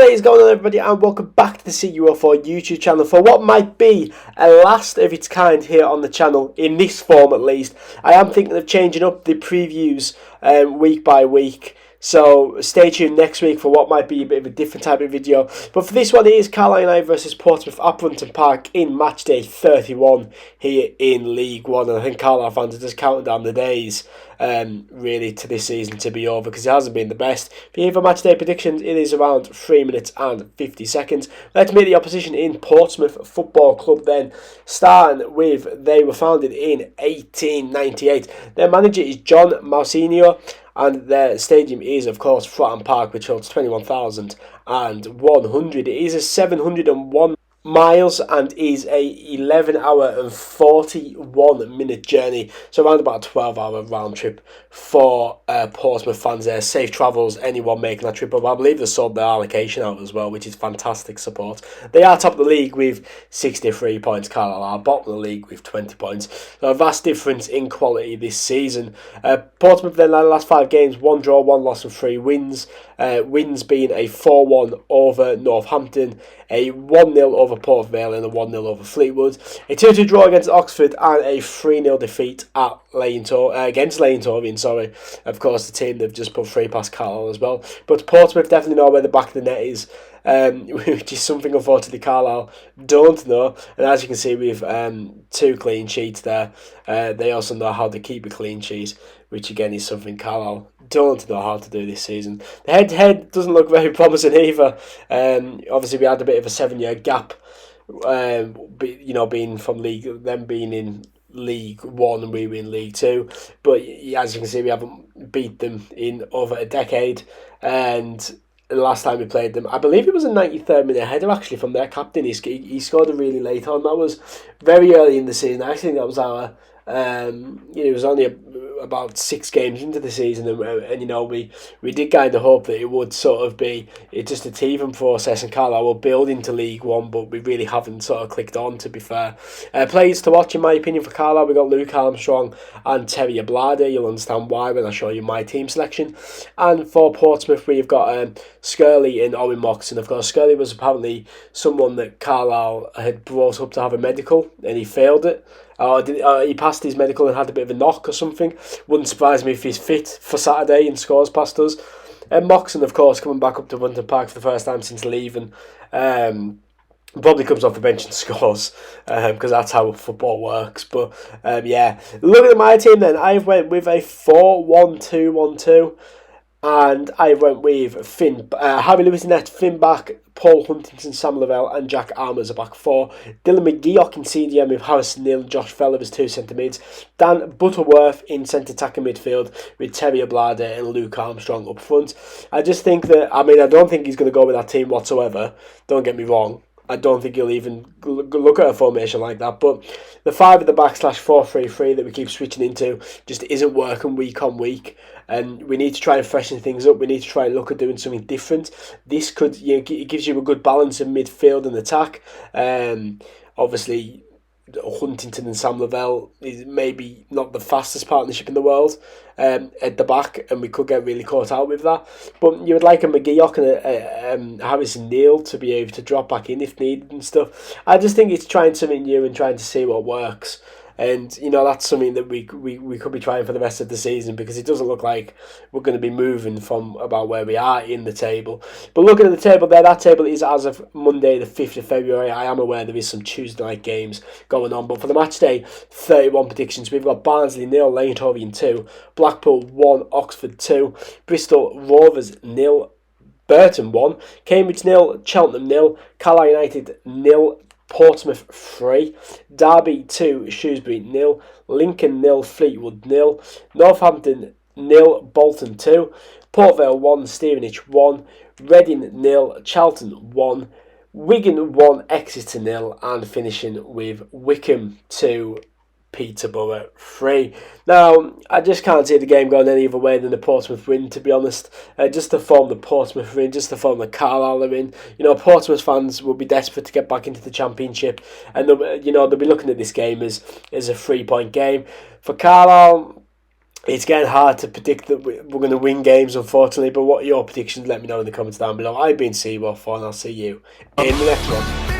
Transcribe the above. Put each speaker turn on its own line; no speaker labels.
What is going on, everybody, and welcome back to the CUO4 YouTube channel for what might be a last of its kind here on the channel, in this form at least. I am thinking of changing up the previews week by week, so stay tuned next week for what might be a bit of a different type of video. But for this one, it is Carlisle versus Portsmouth at Brunton Park in Matchday 31 here in League One, and I think Carlisle fans are just counting down the days really to this season to be over, because it hasn't been the best. If you're here for matchday predictions, it is around 3 minutes and 50 seconds. Let's meet the opposition in Portsmouth Football Club then, starting with, they were founded in 1898. Their manager is John Mousinho, and their stadium is, of course, Fratton Park, which holds 21,100. It is a 701 miles and is a 11-hour and 41-minute journey, so around about a 12-hour round trip for Portsmouth fans there. Safe travels, anyone making that trip up. I believe they sold their allocation out as well, which is fantastic support. They are top of the league with 63 points. Carlisle are bottom of the league with 20 points, so a vast difference in quality this season. Portsmouth then, in the last 5 games, 1 draw, 1 loss and 3 wins. Wins being a 4-1 over Northampton, a 1-0 over Port Vale and a 1-0 over Fleetwood, a 2-2 draw against Oxford, and a 3-0 defeat at against Leighton Torian, of course the team they've just put 3 past Carlisle as well. But Portsmouth definitely know where the back of the net is, which is something unfortunately Carlisle don't know. And as you can see, with 2 clean sheets there, they also know how to keep a clean sheet, which again is something Carlisle don't know how to do this season. The head-to-head doesn't look very promising either. Obviously we had a bit of a 7-year gap, being from them being in League One and we were in League Two. But as you can see, we haven't beat them in over a decade, and the last time we played them, I believe it was a 93rd minute header actually from their captain. He scored a really late on. That was very early in the season. I think that was our it was only about 6 games into the season, and we did kind of hope that it would sort of be just a teething process and Carlisle will build into League One, but we really haven't sort of clicked on, to be fair. Players to watch in my opinion for Carlisle, we got Luke Armstrong and Terry Ablade. You'll understand why when I show you my team selection. And for Portsmouth, we've got Skirley and Owen Moxon. Of course, Skirley was apparently someone that Carlisle had brought up to have a medical, and he failed it. He passed his medical and had a bit of a knock or something. Wouldn't surprise me if he's fit for Saturday and scores past us. And Moxon, of course, coming back up to Brunton Park for the first time since leaving. Probably comes off the bench and scores, because that's how football works. But looking at my team then, I went with a 4-1-2-1-2. And I went with Harry Lewis in net, Finn back, Paul Huntington, Sam Lavelle and Jack Armour as a back 4. Dylan McGeoch in CDM with Harrison Neal and Josh Feller as 2 centre mids. Dan Butterworth in centre attacking midfield with Terry Ablade and Luke Armstrong up front. I just think that, I don't think he's going to go with that team whatsoever. Don't get me wrong. I don't think he'll even look at a formation like that. But the 5 at the back / 4-3-3 that we keep switching into just isn't working week on week. And we need to try and freshen things up. We need to try and look at doing something different. This could, it gives you a good balance in midfield and attack. Obviously, Huntington and Sam Lavelle is maybe not the fastest partnership in the world at the back, and we could get really caught out with that. But you would like a McGeoch and a Harrison Neal to be able to drop back in if needed and stuff. I just think it's trying something new and trying to see what works. And that's something that we could be trying for the rest of the season, because it doesn't look like we're going to be moving from about where we are in the table. But looking at the table there, that table is as of Monday the 5th of February. I am aware there is some Tuesday night games going on, but for the match day 31 predictions, we've got Barnsley 0, Leighton Torian 2, Blackpool 1, Oxford 2, Bristol Rovers 0, Burton 1, Cambridge 0, Cheltenham 0, Carlisle United 0, Portsmouth 3, Derby 2, Shrewsbury 0, Lincoln 0, Fleetwood 0, Northampton 0, Bolton 2, Port Vale 1, Stevenage 1, Reading 0, Charlton 1, Wigan 1, Exeter 0, and finishing with Wickham 2, Peterborough 3. Now, I just can't see the game going any other way than the Portsmouth win, to be honest. Just the form the Portsmouth are in, just the form the Carlisle are in. Portsmouth fans will be desperate to get back into the Championship, and they'll be looking at this game as a 3-point game. For Carlisle, It's getting hard to predict that we're going to win games, unfortunately. But what are your predictions? Let me know in the comments down below. I've been Seaworth, and I'll see you in the next one.